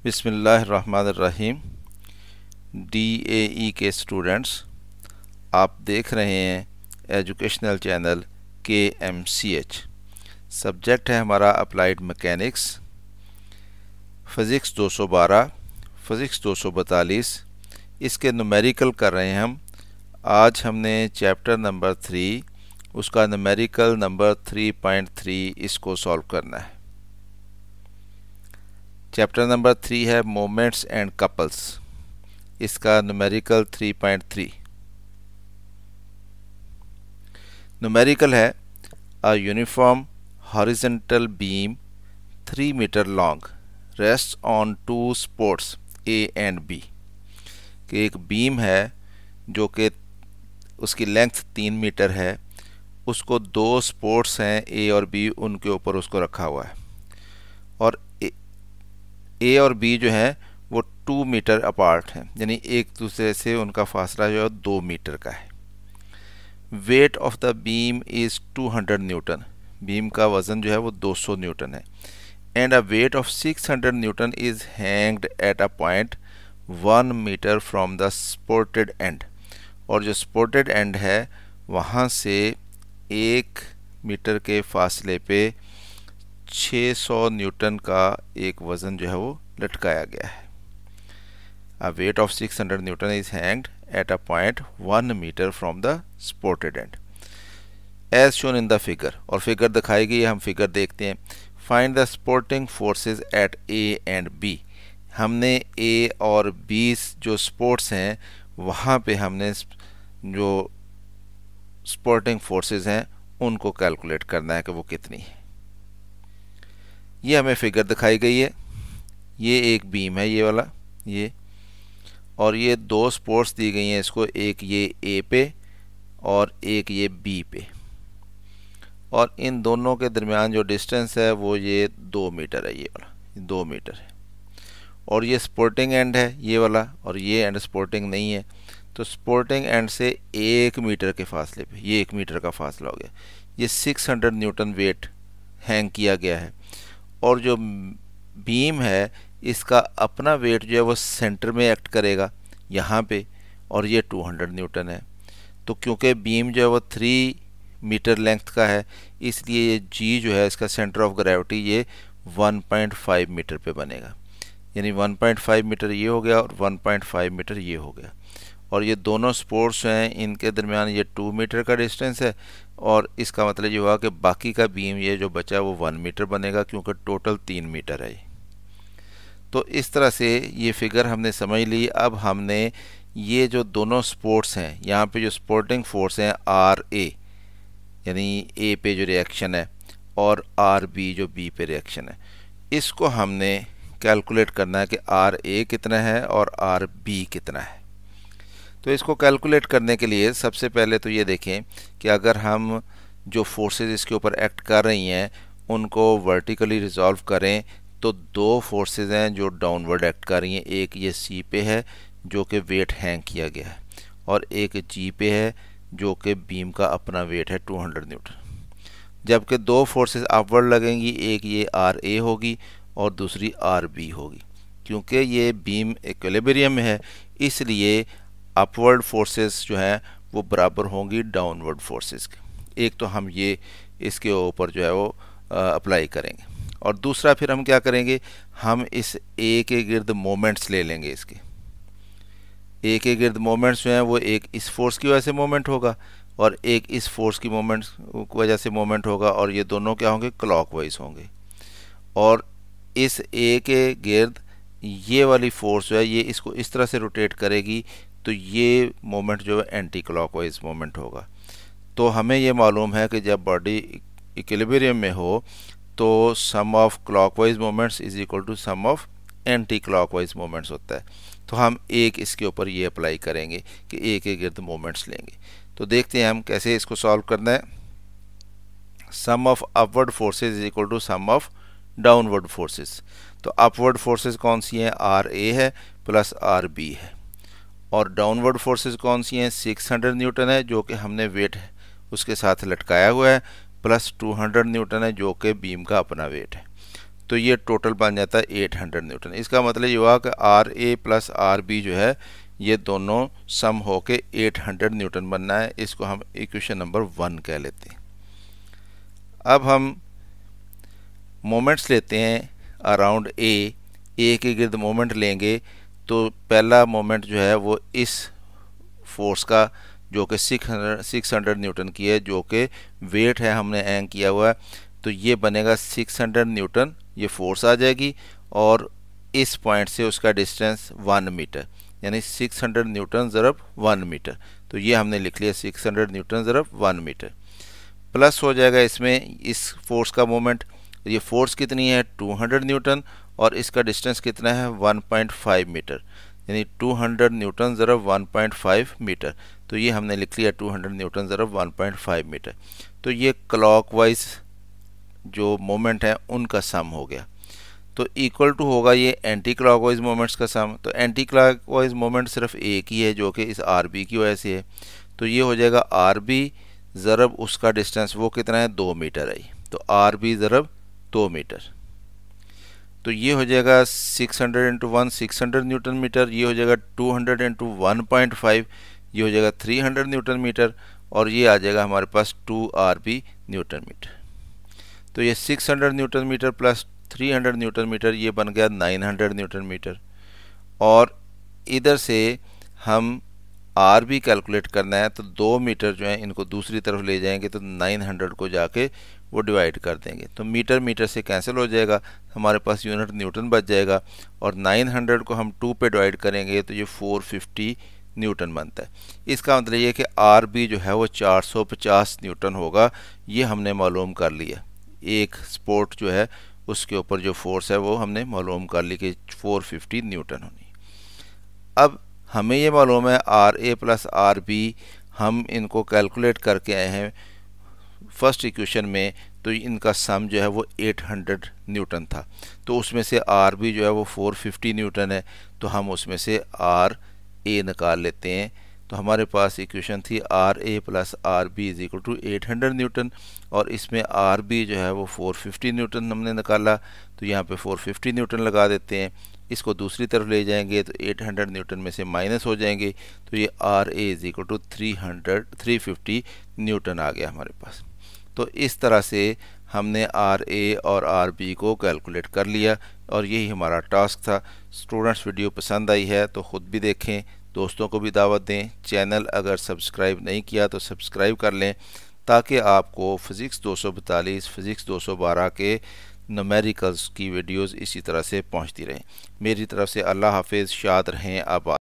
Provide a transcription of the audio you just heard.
बिस्मिल्लाहिर्रहमानिर्रहीम। DAE के students, आप देख रहे हैं एजुकेशनल चैनल KMCH। सब्जेक्ट है हमारा अप्लाइड मैकेनिक्स, फ़िज़िक्स 212, फ़िज़िक्स 242। इसके न्यूमेरिकल कर रहे हैं हम। आज हमने चैप्टर नंबर 3, उसका न्यूमेरिकल नंबर 3.3 इसको सॉल्व करना है। चैप्टर नंबर 3 है मोमेंट्स एंड कपल्स, इसका न्यूमेरिकल 3.3। न्यूमेरिकल है a uniform horizontal beam 3 metre long rest on two supports A and B। कि एक बीम है जो कि उसकी लेंथ 3 मीटर है, उसको दो सपोर्ट्स हैं A और B, उनके ऊपर उसको रखा हुआ है और A और B जो है वो 2 मीटर अपार्ट हैं, यानी एक दूसरे से उनका फासला जो है 2 मीटर का है। Weight of the beam is 200 newton, beam का वज़न जो है वो 200 न्यूटन है। And a weight of 600 newton is hanged at a point 1 metre from the supported end, और जो सपोर्टेड एंड है वहाँ से 1 मीटर के फासले पे 600 न्यूटन का एक वज़न जो है वो लटकाया गया है। A weight of 600 Newton is hanged at a point 1 meter from the supported end as shown in the figure। और फिगर दिखाई गई है, हम फिगर देखते हैं। Find the supporting forces at A and B। हमने A और B जो सपोर्ट्स हैं वहाँ पे हमने जो सपोर्टिंग फोर्सेस हैं उनको कैलकुलेट करना है कि वो कितनी है। ये हमें फिगर दिखाई गई है। ये एक बीम है, ये वाला, ये, और ये दो सपोर्ट्स दी गई हैं इसको, एक ये A पे और एक ये B पे, और इन दोनों के दरमियान जो डिस्टेंस है वो ये 2 मीटर है, ये वाला 2 मीटर है। और ये सपोर्टिंग एंड है ये वाला, और ये एंड सपोर्टिंग नहीं है, तो सपोर्टिंग एंड से 1 मीटर के फासले पे ये 1 मीटर का फासला हो गया। ये 600 न्यूटन वेट हैंग किया गया है, और जो बीम है इसका अपना वेट जो है वो सेंटर में एक्ट करेगा यहाँ पे, और ये 200 न्यूटन है। तो क्योंकि बीम जो है वो 3 मीटर लेंथ का है, इसलिए ये G जो है इसका सेंटर ऑफ ग्रेविटी ये 1.5 मीटर पे बनेगा, यानी 1.5 मीटर ये हो गया और 1.5 मीटर ये हो गया। और ये दोनों सपोर्ट्स हैं, इनके दरमियान ये 2 मीटर का डिस्टेंस है, और इसका मतलब ये हुआ कि बाकी का बीम ये जो बचा वो 1 मीटर बनेगा, क्योंकि टोटल 3 मीटर है। तो इस तरह से ये फिगर हमने समझ ली। अब हमने ये जो दोनों सपोर्ट्स हैं, यहाँ पे जो सपोर्टिंग फोर्स हैं RA, यानी A पे जो रिएक्शन है, और RB जो B पे रिएक्शन है, इसको हमने कैलकुलेट करना है कि RA कितना है और RB कितना है। तो इसको कैलकुलेट करने के लिए सबसे पहले तो ये देखें कि अगर हम जो फोर्सेस इसके ऊपर एक्ट कर रही हैं उनको वर्टिकली रिजॉल्व करें, तो दो फोर्सेस हैं जो डाउनवर्ड एक्ट कर रही हैं। एक ये C पे है जो कि वेट हैंग किया गया है, और एक G पे है जो कि बीम का अपना वेट है 200 न्यूटन। जबकि दो फोर्सेस अपवर्ड लगेंगी, एक ये RA होगी और दूसरी RB होगी। क्योंकि ये बीम इक्विलिब्रियम में है, इसलिए अपवर्ड फोर्सेस जो हैं वो बराबर होंगी डाउनवर्ड फोर्सेस के। एक तो हम ये इसके ऊपर जो है वो अप्लाई करेंगे, और दूसरा फिर हम क्या करेंगे, हम इस A के गिर्द मोमेंट्स ले लेंगे। इसके A के गिर्द मोमेंट्स जो हैं वो एक इस फोर्स की वजह से मोमेंट होगा और एक इस फोर्स की मोमेंट्स की वजह से मोमेंट होगा, और ये दोनों क्या होंगे, क्लॉकवाइज होंगे। और इस A के गिर्द ये वाली फोर्स जो है ये इसको इस तरह से रोटेट करेगी, तो ये मोमेंट जो है एंटी क्लॉकवाइज मोमेंट होगा। तो हमें ये मालूम है कि जब बॉडी इक्विलिब्रियम में हो तो sum of clockwise moments is equal to sum of anti clockwise moments होता है। तो हम एक इसके ऊपर ये अप्लाई करेंगे कि A के गिर्द मोमेंट्स लेंगे। तो देखते हैं हम कैसे इसको सॉल्व करना है। Sum of upward forces is equal to sum of downward forces. तो अपवर्ड फोर्सेस कौन सी हैं, RA है प्लस RB है, और डाउनवर्ड फोर्सेस कौन सी हैं, 600 न्यूटन है जो कि हमने वेट उसके साथ लटकाया हुआ है, प्लस 200 न्यूटन है जो कि बीम का अपना वेट है। तो ये टोटल बन जाता है 800 न्यूटन। इसका मतलब ये हुआ कि R A plus R B जो है ये दोनों सम होके 800 न्यूटन बनना है। इसको हम इक्वेशन नंबर 1 कह लेते हैं। अब हम मोमेंट्स लेते हैं अराउंड ए के गिर्द मोमेंट लेंगे। तो पहला मोमेंट जो है वो इस फोर्स का जो कि 600 न्यूटन की है, जो कि वेट है हमने एंग किया हुआ है, तो ये बनेगा 600 न्यूटन, ये फोर्स आ जाएगी और इस पॉइंट से उसका डिस्टेंस 1 मीटर, यानी 600 न्यूटन ज़रब 1 मीटर। तो ये हमने लिख लिया 600 न्यूटन ज़रब 1 मीटर। प्लस हो जाएगा इसमें इस फोर्स का मोमेंट, ये फोर्स कितनी है 200 न्यूटन और इसका डिस्टेंस कितना है 1.5 मीटर, यानी 200 न्यूटन ज़रब 1.5 मीटर। तो ये हमने लिख लिया 200 न्यूटन ज़रब 1.5 मीटर। तो ये क्लॉकवाइज जो मोमेंट है उनका सम हो गया। तो इक्वल टू होगा ये एंटी क्लॉकवाइज मोमेंट्स का सम। तो एंटी क्लॉकवाइज मोमेंट सिर्फ एक ही है जो कि इस आर बी की वजह से है। तो ये हो जाएगा आर बी ज़रब उसका डिस्टेंस, वो कितना है 2 मीटर है। तो आर बी ज़रब 2 मीटर। तो ये हो जाएगा 600 इंटू 1 600 न्यूटन मीटर, ये हो जाएगा 200 इंटू 1.5, ये हो जाएगा 300 न्यूटन मीटर और ये आ जाएगा हमारे पास 2 आर बी न्यूटन मीटर। तो ये 600 newton metre plus 300 newton metre, ये बन गया 900 न्यूटन मीटर। और इधर से हम आर भी कैलकुलेट करना है, तो 2 मीटर जो है इनको दूसरी तरफ ले जाएंगे तो 900 को जाके वो डिवाइड कर देंगे। तो मीटर मीटर से कैंसिल हो जाएगा, हमारे पास यूनिट न्यूटन बच जाएगा और 900 को हम 2 पे डिवाइड करेंगे तो ये 450 न्यूटन बनता है। इसका मतलब ये कि आर बी जो है वो 450 न्यूटन होगा। ये हमने मालूम कर लिया, एक स्पोर्ट जो है उसके ऊपर जो फोर्स है वो हमने मालूम कर ली कि 450 न्यूटन होनी। अब हमें ये मालूम है R A plus R B, हम इनको कैलकुलेट करके आए हैं फर्स्ट इक्वेशन में। तो इनका सम जो है वो 800 न्यूटन था, तो उसमें से आर बी जो है वो 450 न्यूटन है, तो हम उसमें से आर ए निकाल लेते हैं। तो हमारे पास इक्वेशन थी R A plus R B is equal to 800 newton और इसमें आर बी जो है वो 450 न्यूटन हमने निकाला। तो यहाँ पे 450 न्यूटन लगा देते हैं, इसको दूसरी तरफ ले जाएंगे तो 800 न्यूटन में से माइनस हो जाएंगे, तो ये R A is equal to 350 newton आ गया हमारे पास। तो इस तरह से हमने आर ए और आर बी को कैलकुलेट कर लिया और यही हमारा टास्क था। स्टूडेंट्स, वीडियो पसंद आई है तो ख़ुद भी देखें, दोस्तों को भी दावत दें। चैनल अगर सब्सक्राइब नहीं किया तो सब्सक्राइब कर लें ताकि आपको फ़िज़िक्स 242, फ़िज़िक्स 212 के न्यूमेरिकल्स की वीडियोस इसी तरह से पहुंचती रहें। मेरी तरफ से अल्लाह हाफिज़, शाद रहें, आबाद।